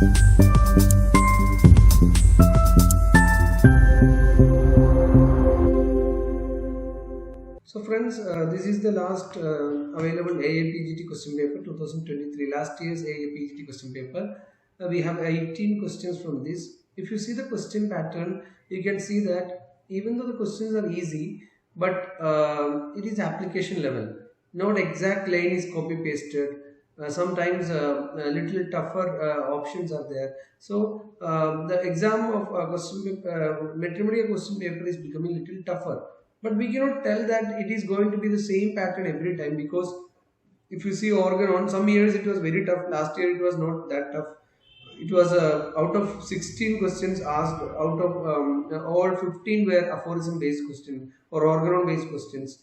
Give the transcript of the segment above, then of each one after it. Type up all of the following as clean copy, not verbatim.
So friends, this is the last available AIApget question paper 2023, last year's AIApget question paper. We have 18 questions from this. If you see the question pattern, you can see that even though the questions are easy, but it is application level. Not exact line is copy pasted. Sometimes a little tougher options are there. So the exam of Materia Medica question paper is becoming little tougher. But we cannot tell that it is going to be the same pattern every time, because if you see organ, on some years it was very tough. Last year it was not that tough. It was out of 16 questions asked, out of all 15 were aphorism based questions or organon based questions.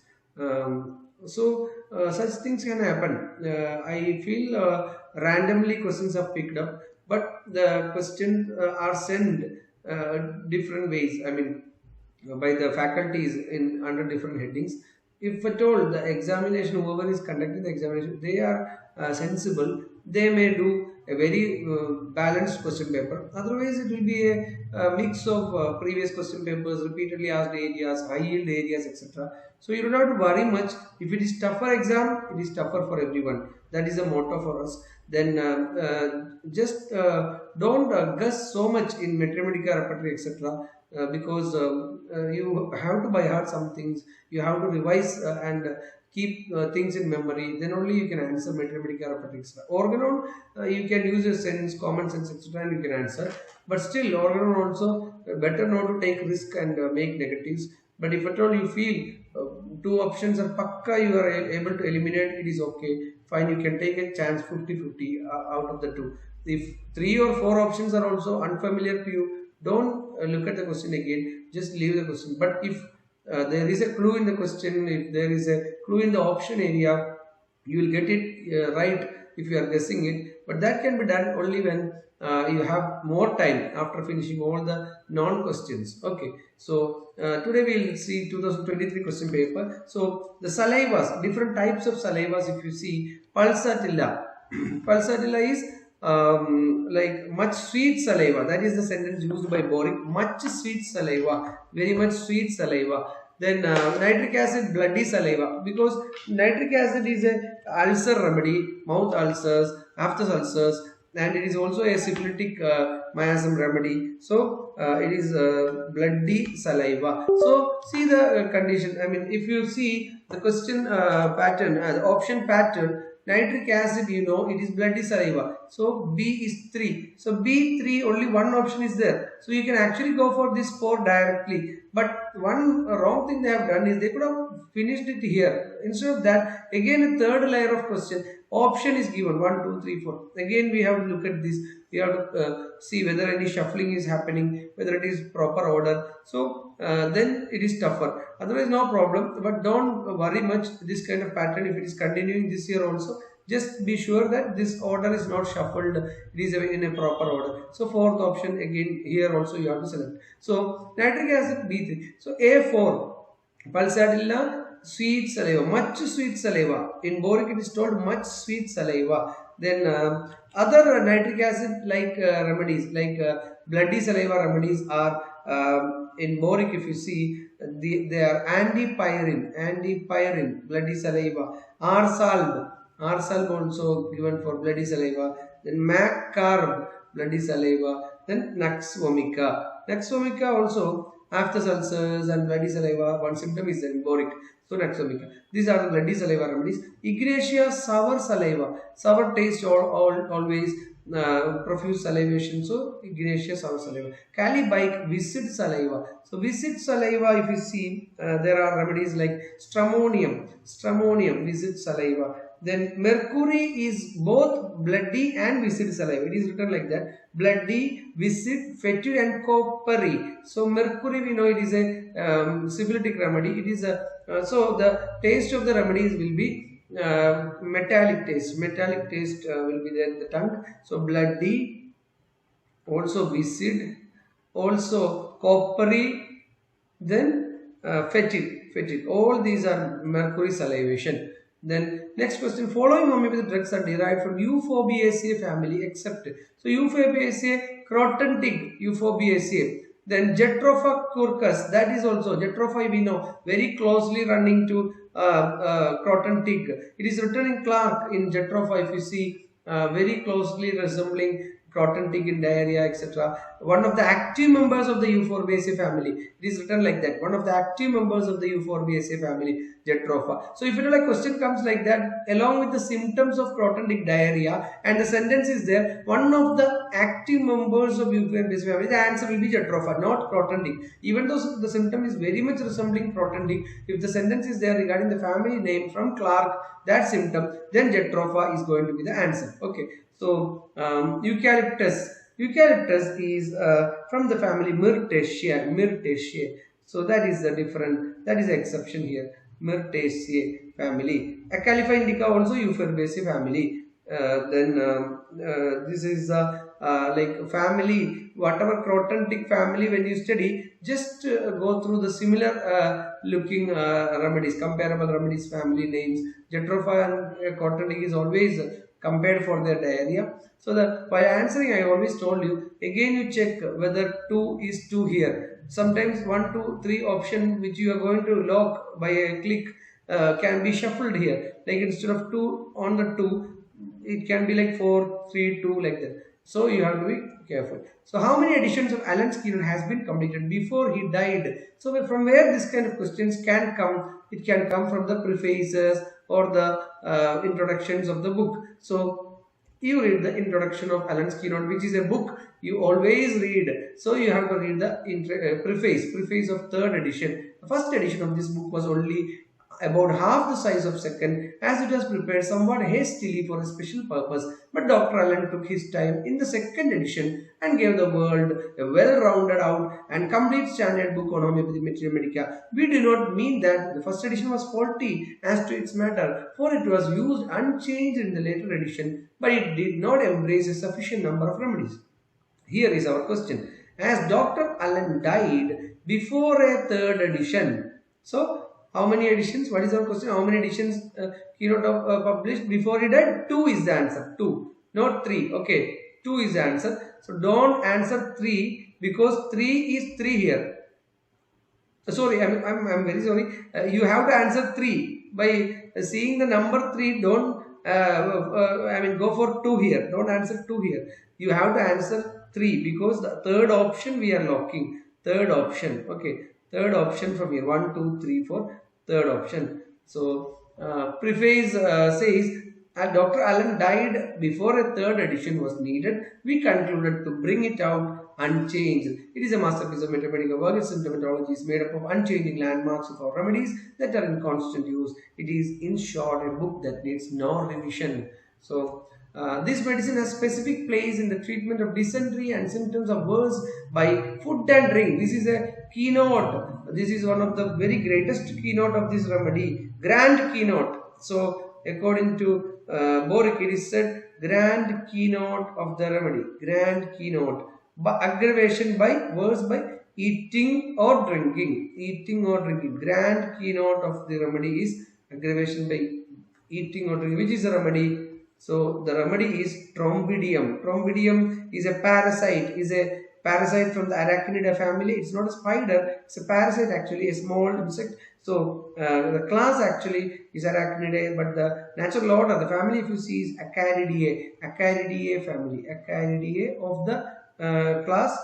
Such things can happen. I feel randomly questions are picked up, but the questions are sent different ways. I mean, by the faculties in under different headings. If at all the examination, whoever is conducting the examination, they are sensible, they may do a very balanced question paper. Otherwise, it will be a mix of previous question papers, repeatedly asked areas, high yield areas, etc. So you do not worry much. If it is tougher exam, it is tougher for everyone. That is a motto for us. Then just don't guess so much in Materia Medica repertory, etc. Because you have to by heart some things, you have to revise and keep things in memory, then only you can answer Materia Medica repertory, etc. Organon, you can use your sense, common sense, etc. and you can answer, but still organon also better not to take risk and make negatives. But if at all you feel two options are pakka, you are able to eliminate, it is okay, fine, you can take a chance 50-50 out of the two. If 3 or 4 options are also unfamiliar to you, don't look at the question again, just leave the question. But if there is a clue in the question, if there is a clue in the option area, you will get it right if you are guessing it. But that can be done only when you have more time after finishing all the non-questions. Okay, so today we will see 2023 question paper. So the salivas, different types of salivas. If you see pulsatilla, pulsatilla is like much sweet saliva. That is the sentence used by Boric. Much sweet saliva, very much sweet saliva. Then nitric acid, bloody saliva, because nitric acid is a ulcer remedy, mouth ulcers, aphthous ulcers, and it is also a syphilitic miasm remedy. So it is bloody saliva. So see the condition. I mean, if you see the question pattern, the option pattern, nitric acid, you know, it is bloody saliva. So B is 3. So B3, only one option is there. So you can actually go for this 4 directly. But one wrong thing they have done is they could have finished it here. Instead of that, again a third layer of question, option is given 1, 2, 3, 4. Again we have to look at this. We have to see whether any shuffling is happening, whether it is proper order. So then it is tougher. Otherwise no problem, but don't worry much this kind of pattern. If it is continuing this year also, just be sure that this order is not shuffled, it is in a proper order. So fourth option, again here also you have to select. So nitric acid B3. So A4, pulsatilla, sweet saliva, much sweet saliva. In Boric it is told much sweet saliva. Then other nitric acid like remedies, like bloody saliva remedies are in Boric, if you see, they are antipyrin, bloody saliva, R-salb also given for bloody saliva, then mac-carb, bloody saliva, then nux vomica also, aphthous ulcers and bloody saliva, one symptom is in Boric. So nux vomica. These are the bloody saliva remedies. Ignatia, sour saliva, sour taste always, profuse salivation. So Ignatia, sour saliva. Calibike, viscid saliva. So viscid saliva, if you see, there are remedies like stramonium, viscid saliva. Then mercury is both bloody and viscid saliva. It is written like that: bloody, viscid, fetid, and coppery. So mercury, we know it is a syphilitic remedy. It is a so the taste of the remedies will be metallic taste. Metallic taste will be there in the tongue. So bloody, also viscid, also coppery, then fetid. All these are mercury salivation. Then next question, following homeopathic drugs are derived from Euphorbiaceae family except. So Euphorbiaceae, croton tig, Euphorbiaceae. Then Jatropha curcus, that is also Jatropha we know, very closely running to croton tig. It is written in Clark in Jatropha, if you see, very closely resembling croton tig in diarrhea, etc. One of the active members of the Euphorbiaceae family. It is written like that. One of the active members of the Euphorbiaceae family, Jatropha. So if it like question comes like that, along with the symptoms of croton tig diarrhea, and the sentence is there, one of the active members of Euphorbiaceae family, the answer will be Jatropha, not croton tig. Even though the symptom is very much resembling croton tig, if the sentence is there regarding the family name from Clark, that symptom, then Jatropha is going to be the answer. Okay. So eucalyptus is from the family Myrtaceae. So that is the different, that is the exception here. Myrtaceae family. Acalypha indica also Euphorbiaceae family. This is like family, whatever croton tig family, when you study, just go through the similar looking remedies, comparable remedies family names. Jatropha and croton tig is always compared for their diarrhea. So while answering, I always told you, again you check whether 2 is 2 here. Sometimes 1, 2, 3 option which you are going to lock by a click can be shuffled here. Like instead of 2 on the 2, it can be like 4, 3, 2 like that. So you have to be careful. So how many editions of Alan's keynote has been completed before he died? So from where this kind of questions can come, it can come from the prefaces or the introductions of the book. So you read the introduction of Alan's keynote, which is a book you always read. So you have to read the preface of 3rd edition. The 1st edition of this book was only about half the size of 2nd, as it was prepared somewhat hastily for a special purpose. But Dr. Allen took his time in the 2nd edition and gave the world a well-rounded out and complete standard book on homeopathy, Materia Medica. We do not mean that the 1st edition was faulty as to its matter, for it was used unchanged in the later edition, but it did not embrace a sufficient number of remedies. Here is our question. As Dr. Allen died before a 3rd edition, so how many editions? What is our question? How many editions keynote published before he died? 2 is the answer. 2, not 3. Okay, 2 is the answer. So don't answer 3 because 3 is 3 here. Sorry, I'm very sorry. You have to answer 3 by seeing the number 3. Don't go for 2 here. Don't answer 2 here. You have to answer 3 because the 3rd option we are locking. 3rd option. Okay. 3rd option from here, 1, 2, 3, 4, 3rd option. So preface says, Dr. Allen died before a 3rd edition was needed. We concluded to bring it out unchanged. It is a masterpiece of mathematical work. Its symptomatology is made up of unchanging landmarks of our remedies that are in constant use. It is, in short, a book that needs no revision. So this medicine has specific place in the treatment of dysentery and symptoms of worse by food and drink. This is a keynote. This is one of the very greatest keynote of this remedy. Grand keynote. So according to Boric, it is said grand keynote of the remedy. Grand keynote. But aggravation by worse by eating or drinking. Eating or drinking. Grand keynote of the remedy is aggravation by eating or drinking. Which is the remedy? So the remedy is Trombidium. Trombidium is a parasite. From the Arachnida family. It's not a spider. It's a parasite actually, a small insect. So the class actually is Arachnidae, but the natural order, the family, if you see, is Acaridae. Acaridae family. Acaridae of the class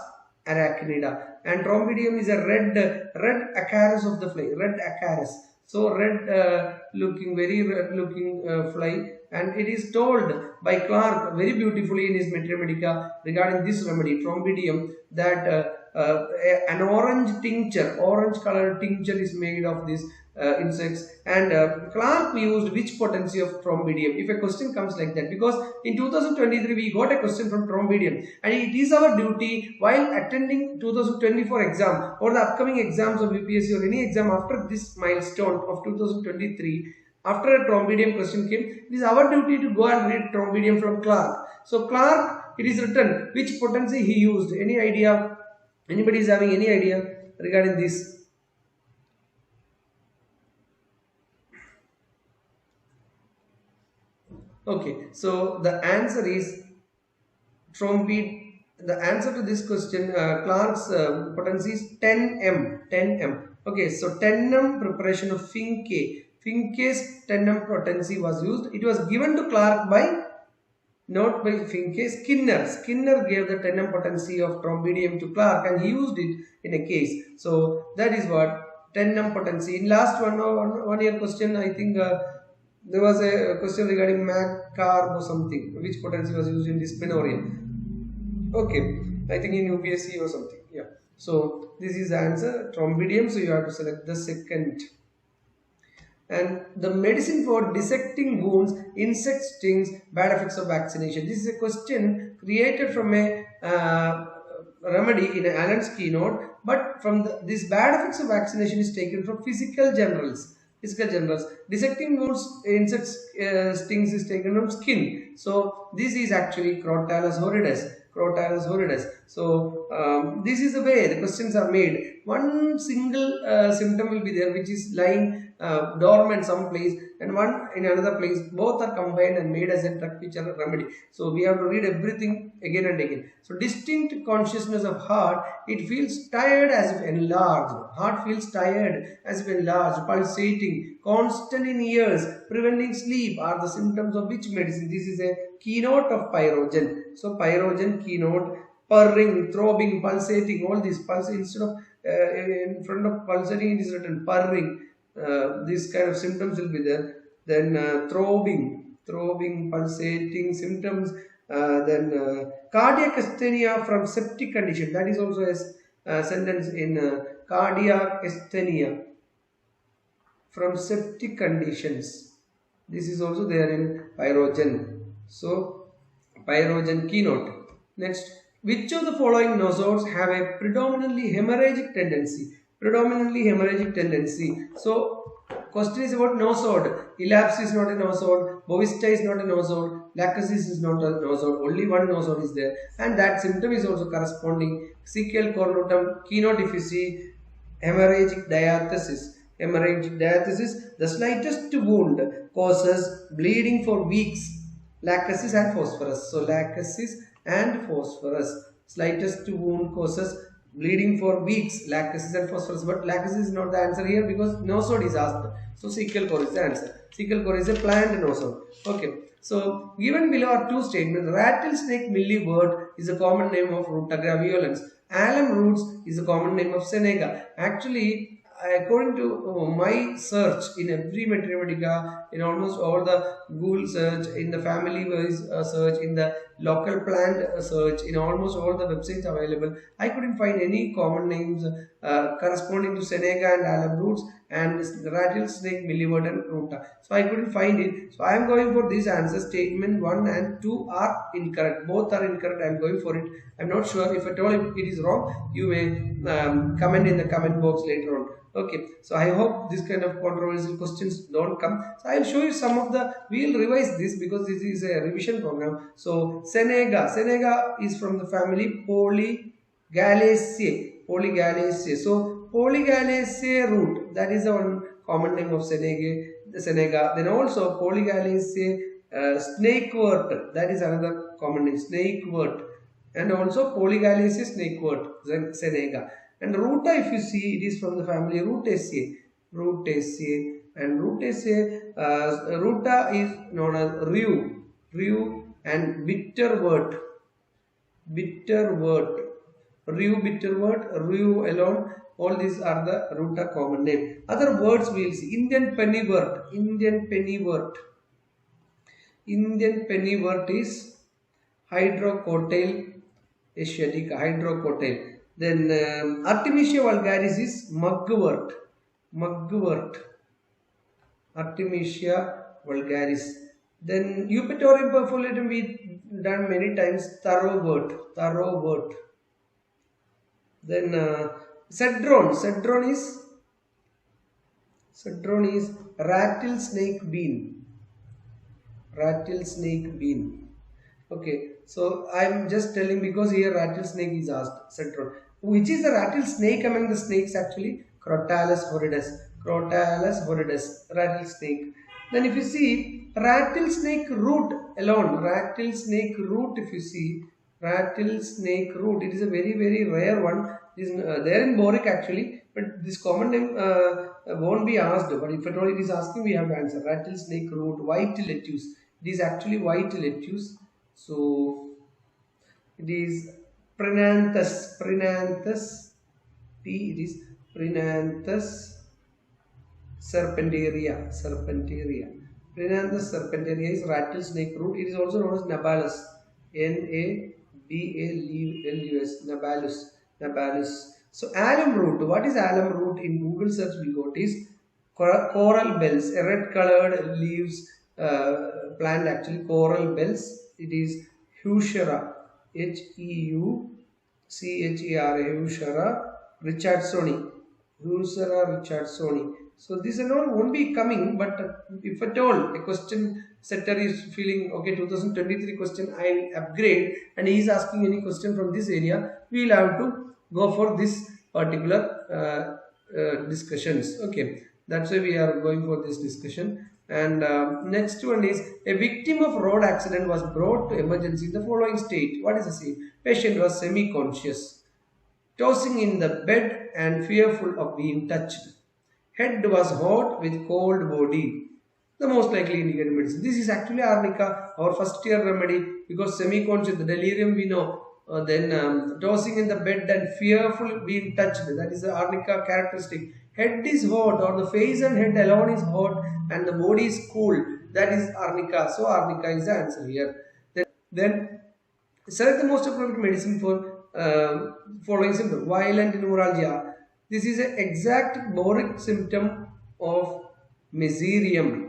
Arachnida. And Trombidium is a red acarus of the fly. Red acarus. So red looking, very red looking fly. And it is told by Clark very beautifully in his Materia Medica regarding this remedy, Trombidium, that an orange tincture, orange colored tincture is made of these insects. And Clark used which potency of Trombidium? If a question comes like that, because in 2023 we got a question from Trombidium, and it is our duty while attending 2024 exam or the upcoming exams of UPSC or any exam after this milestone of 2023. After a Trombidium question came, it is our duty to go and read Trombidium from Clark. So Clark, it is written which potency he used. Any idea? Anybody is having any idea regarding this? Okay, so the answer is trombid. The answer to this question, Clark's potency is 10 m. 10 m. Okay, so 10 m preparation of Finke. Finke's 10 m potency was used. It was given to Clark by, not by Finke, Skinner. Skinner gave the 10 m potency of trombidium to Clark and he used it in a case. So that is what 10 m potency. In last one year question, I think there was a question regarding MACCARB or something. Which potency was used in dysmenorrhea? Okay, I think in UPSC or something. Yeah. So this is the answer, trombidium. So you have to select the second. And the medicine for dissecting wounds, insect stings, bad effects of vaccination. This is a question created from a remedy in Allen's keynote, but from this bad effects of vaccination is taken from physical generals. Physical generals. Dissecting wounds, insect stings is taken from skin. So this is actually Crotalus horridus. Crotalus horridus. So this is the way the questions are made. One single symptom will be there which is lying dormant some place, and one in another place. Both are combined and made as a drug feature remedy. So we have to read everything again and again. So distinct consciousness of heart, it feels tired as if enlarged. Heart feels tired as if enlarged, pulsating, constant in ears, preventing sleep are the symptoms of which medicine? This is a keynote of pyrogen. So pyrogen keynote, purring, throbbing, pulsating, all these pulse instead of in front of pulsating it is written purring. This kind of symptoms will be there. Then throbbing, pulsating symptoms. Then cardiac asthenia from septic condition. That is also a sentence in cardiac asthenia from septic conditions. This is also there in pyrogen. So pyrogen keynote. Next, which of the following nosodes have a predominantly hemorrhagic tendency? So question is about nosode. Elaps is not a nosode, bovista is not a nosode, lachesis is not a nosode. Only one nosode is there, and that symptom is also corresponding. Cecal cornutum, keynote if you see hemorrhagic diathesis. The slightest wound causes bleeding for weeks. Lachesis and phosphorus. So lachesis and phosphorus. Slightest wound causes bleeding for weeks. Lachesis and phosphorus. But lachesis is not the answer here because nosode is asked. So cecal core is the answer. Cecal core is a plant nosode. Okay. So given below are two statements. Rattlesnake millywort is a common name of Ruta graveolens. Alum roots is a common name of Seneca. Actually, according to my search in every Materia Medica, in almost all the Google search, in the family wise search, in the local plant search, in almost all the websites available, I couldn't find any common names corresponding to Seneca and alum roots and rattlesnake, millywort and ruta. So I couldn't find it. So I am going for this answer. Statement 1 and 2 are incorrect. Both are incorrect. I am going for it. I am not sure. If at all if it is wrong, you may comment in the comment box later on. Okay, so I hope this kind of controversial questions don't come. So I will show you some of the, we will revise this because this is a revision program. So Seneca is from the family Polygalaceae. So Polygalaceae root, that is the one common name of Seneca. Then also Polygalaceae snakewort, that is another common name, snakewort. And also Polygalaceae snakewort, Seneca. And ruta, if you see, it is from the family Rutaceae. And Rutaceae, ruta is known as rue and bitterwort. Rue alone, all these are the ruta common name. Other words we will see. Indian pennywort is Hydrocotyle asiatica, Then Artemisia vulgaris is mugwort. Artemisia vulgaris. Then Eupatorium perfoliatum we done many times. Thoroughwort. Then Cedron is rattlesnake bean. Okay, so I am just telling because here rattlesnake is asked. Cedron. Which is the rattlesnake among the snakes actually? Crotalus horridus, rattlesnake. Then if you see rattlesnake root alone, rattlesnake root, if you see rattlesnake root, it is a very rare one. It is there in boric actually, but this common name won't be asked. But if at all it is asking, we have to answer. Rattlesnake root, white lettuce. It is actually white lettuce. So it is Prinanthus P. It is Prinanthus serpenteria. Prinanthus serpenteria is rattlesnake root. It is also known as Nabalus. Nabalus. Nabalus. So alum root. What is alum root? In Google search we got is coral bells. A red colored leaves plant actually. Coral bells. It is Heuchera. Heuchera. Heuchera richardsoni. Heuchera richardsoni. So this and all won't be coming, but if at all a question setter is feeling okay, 2023 question I will upgrade, and he is asking any question from this area, we will have to go for this particular discussions. Okay, that's why we are going for this discussion. And next one is a victim of road accident was brought to emergency in the following state. What is the scene? Patient was semi-conscious, tossing in the bed and fearful of being touched. Head was hot with cold body. The most likely indicated medicine. This is actually arnica, our first year remedy, because semi-conscious, the delirium we know. Then tossing in the bed and fearful being touched. That is the arnica characteristic. Head is hot, or the face and head alone is hot, and the body is cool. That is arnica. So arnica is the answer here. Then select the most appropriate medicine for following symptom. Violent neuralgia. This is an exact boric symptom of meserium.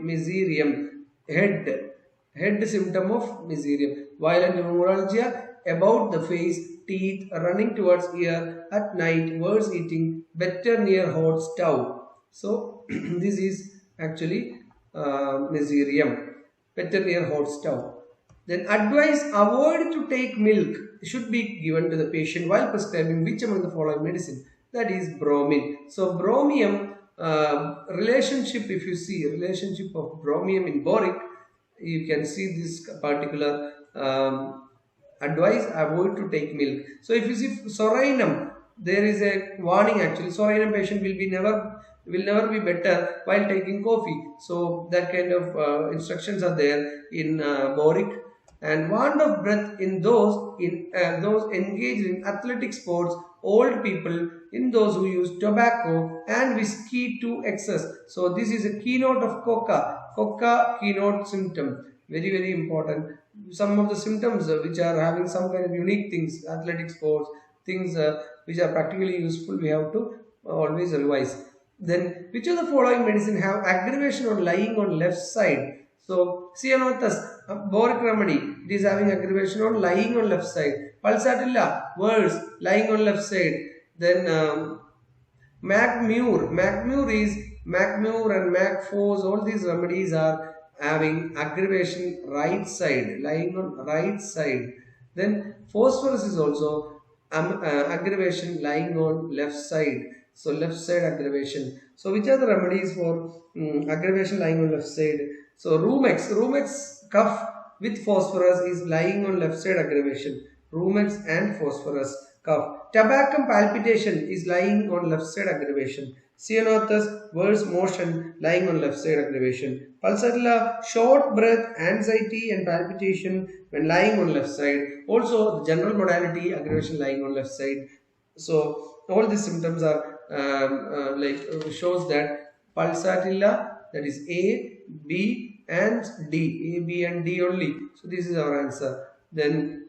Head symptom of meserium. Violent neuralgia about the face, teeth, running towards ear at night, words eating, better near hot stove. So this is actually meserium, better near hot stove. Then advice: avoid to take milk should be given to the patient while prescribing which among the following medicine? That is bromine. So bromium relationship, if you see relationship of bromium in boric, you can see this particular advice: avoid to take milk. So if you see sorinum, there is a warning actually. Sorinum patient will never be better while taking coffee. So that kind of instructions are there in boric. And want of breath in those engaged in athletic sports, old people, in those who use tobacco and whiskey to excess. So this is a keynote of coca keynote symptom, very important. Some of the symptoms which are having some kind of unique things, athletic sports, things which are practically useful, we have to always revise. Then which of the following medicine have aggravation on lying on left side? So Cyanothus, boric remedy, it is having aggravation on lying on left side. Pulsatilla, worse, lying on left side. Then Macmure and Macphos, all these remedies are having aggravation right side, lying on right side. Then phosphorus is also aggravation lying on left side. So left side aggravation. So which are the remedies for aggravation lying on left side? So Rumex cough with phosphorus is lying on left side aggravation. Rumex and phosphorus cough. Tabacum palpitation is lying on left side aggravation. Cyanothus worse motion lying on left side aggravation. Pulsatilla short breath, anxiety and palpitation when lying on left side. Also the general modality aggravation lying on left side. So all these symptoms are shows that pulsatilla, that is A, B and D. A, B and D only. So this is our answer. Then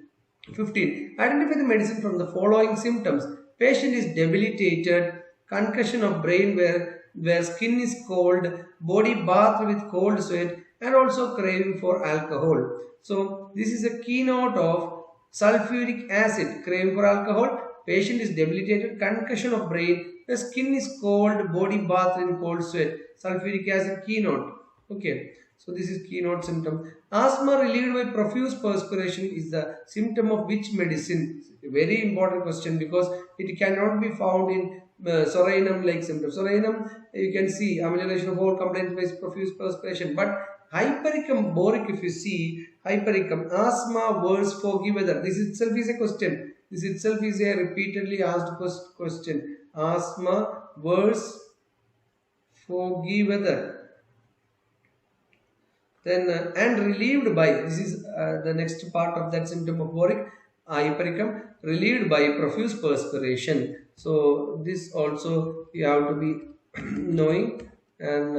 15. Identify the medicine from the following symptoms. Patient is debilitated, concussion of brain where skin is cold, body bathed with cold sweat, and also craving for alcohol. So this is a keynote of sulfuric acid, craving for alcohol. Patient is debilitated, concussion of brain, the skin is cold, body bathed in cold sweat. Sulfuric acid keynote. Okay, so this is keynote symptom. Asthma relieved by profuse perspiration is the symptom of which medicine? A very important question because it cannot be found in Sorainum like symptoms. Sorainum, you can see amelioration of all complaints by profuse perspiration. But hypericum, boric, if you see, hypericum, asthma, worse, foggy weather. This itself is a question. This itself is a repeatedly asked question. Asthma, worse, foggy weather. Then and relieved by, this is the next part of that symptom of boric, hypericum, relieved by profuse perspiration. So this also you have to be knowing. And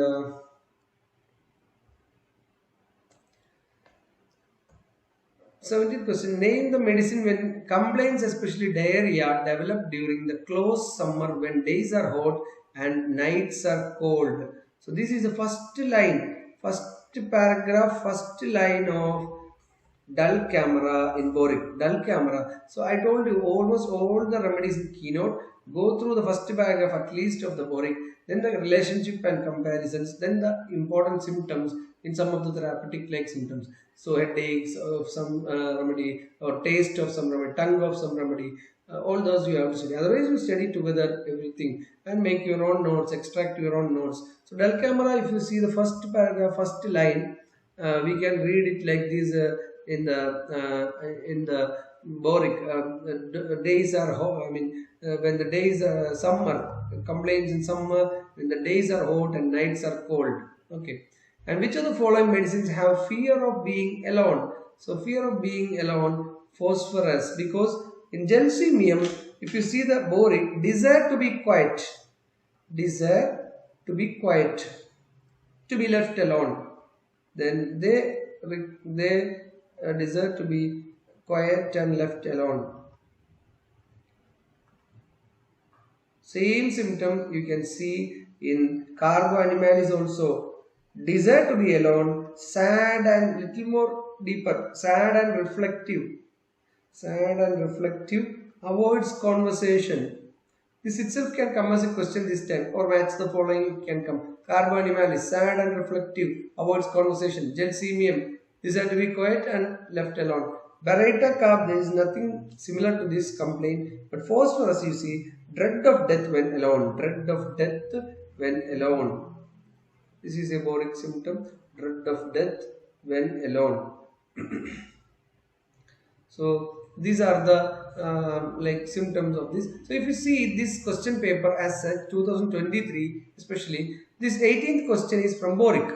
17th question, name the medicine when complaints, especially diarrhea, develop during the close summer when days are hot and nights are cold. So this is the first line, first paragraph, first line of dull camera in boric. Dull camera. So I told you almost all the remedies in keynote. Go through the first paragraph at least of the boric, then the relationship and comparisons, then the important symptoms in some of the therapeutic like symptoms. So headaches of some remedy, or taste of some remedy, tongue of some remedy, all those you have to study. Otherwise you study together everything and make your own notes, extract your own notes. So dull camera, if you see the first paragraph, first line, we can read it like this in the boric. Days are hot. I mean, when the days are summer, complaints in summer when the days are hot and nights are cold. Okay. And which of the following medicines have fear of being alone? So fear of being alone, phosphorus, because in gelsemium, if you see the boric, desire to be quiet, desire to be quiet, to be left alone. Then they desire to be quiet and left alone. Same symptom you can see in carbo animalis also. Desire to be alone, sad and little more deeper, sad and reflective. Sad and reflective, avoids conversation. This itself can come as a question this time, or match the following can come. Carbo animalis, sad and reflective, avoids conversation. Gelsemium, desire to be quiet and left alone. Baryta carb, there is nothing similar to this complaint, but phosphorus, you see, dread of death when alone. Dread of death when alone. This is a boric symptom, dread of death when alone. So these are the like symptoms of this. So if you see this question paper as such, 2023 especially, this 18th question is from boric.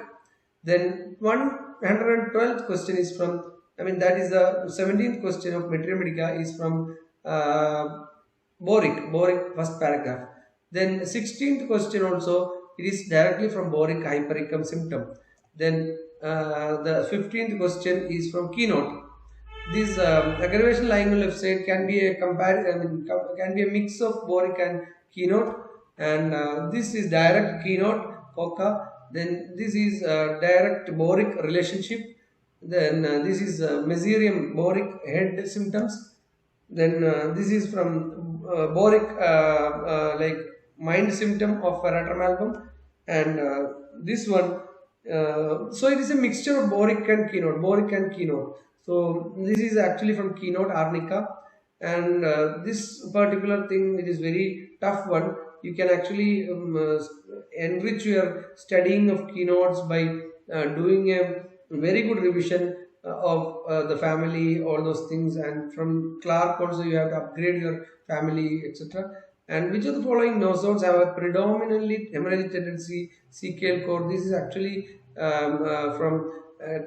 Then 112th question is from, I mean that is the 17th question of Materia Medica is from boric first paragraph. Then 16th question also, it is directly from boric, hypericum symptom. Then the 15th question is from keynote. This aggravation lying on left side can be a can be a mix of boric and keynote, and this is direct keynote coca. Then this is direct boric relationship. Then this is meserium boric head symptoms. Then this is from boric like mind symptom of paratramalgum, and this one. So it is a mixture of boric and keynote. Boric and keynote. So this is actually from keynote arnica, and this particular thing, it is very tough one. You can actually enrich your studying of keynotes by doing a very good revision of the family, all those things, and from Clark also you have to upgrade your family, etc. And which of the following nosodes have a predominantly hemorrhagic tendency, CKL core? This is actually from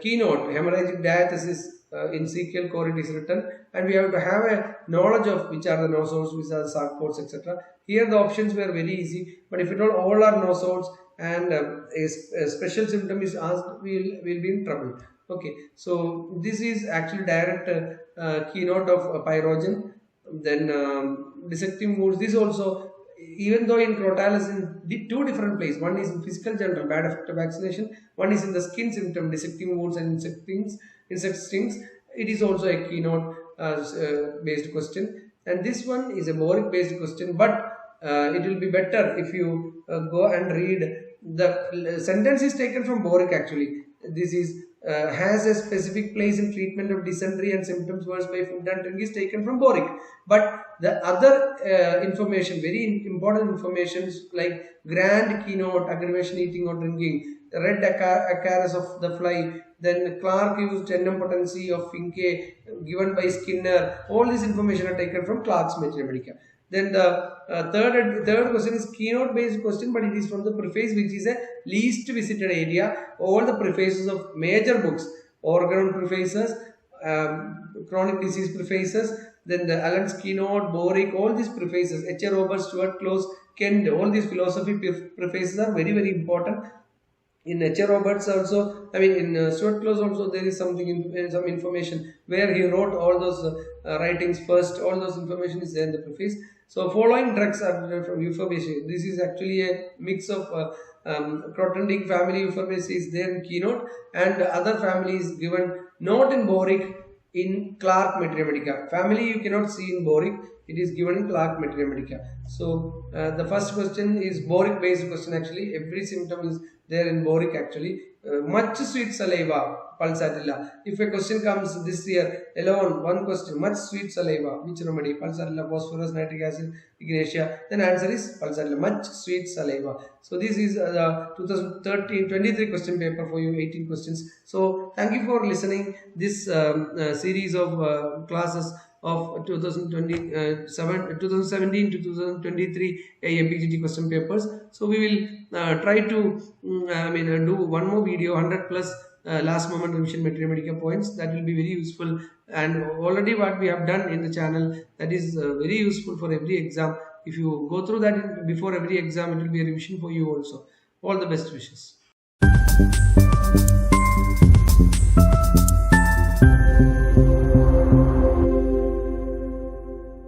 keynote, hemorrhagic diathesis in CKL core it is written, and we have to have a knowledge of which are the nosodes, which are the sarcodes, etc. Here the options were very easy, but if it all are nosodes and a special symptom is asked, we will be in trouble. Okay, so this is actually direct keynote of pyrogen. Then dissecting wounds, this also, even though in crotalis in two different places, one is in physical general, bad effect of vaccination, one is in the skin symptom, dissecting wounds and insect stings, it is also a keynote based question, and this one is a boric based question, but it will be better if you go and read the sentence is taken from boric actually. This is has a specific place in treatment of dysentery and symptoms worse by food and drink is taken from boric. But the other information, very important information, like grand keynote, aggravation eating or drinking, the red acarus of the fly, then Clark used NM potency of Finke given by Skinner. All this information are taken from Clark's Materia Medica. Then the third question is keynote based question, but it is from the preface, which is a least visited area. All the prefaces of major books, organ prefaces, chronic disease prefaces, then the Allen's keynote, Boric, all these prefaces, H. A. Roberts, Stuart Close, Kent, all these philosophy prefaces are very, very important. In H. A. Roberts also, I mean in Stuart Close also, there is something some information where he wrote all those writings first. All those information is there in the preface. So following drugs are from Euphorbiaceae. This is actually a mix of Crotondic family. Euphorbiaceae is there in keynote, and other family is given not in Boric, in Clark Materia Medica. Family you cannot see in Boric. It is given in Clark Materia Medica. So the first question is Boric based question actually. Every symptom is there in Boric actually. Much sweet saliva, pulsatilla. If a question comes this year alone, one question, much sweet saliva, which remedy? Pulsatilla, phosphorus, nitric acid, ignatia. Then answer is pulsatilla, much sweet saliva. So this is the 2023 question paper for you, 18 questions. So thank you for listening this series of classes of 2017 to 2023 AIApget question papers. So we will try to do one more video, 100 plus last moment revision Materia Medica points. That will be very useful, and already what we have done in the channel, that is very useful for every exam. If you go through that before every exam, it will be a revision for you also. All the best wishes.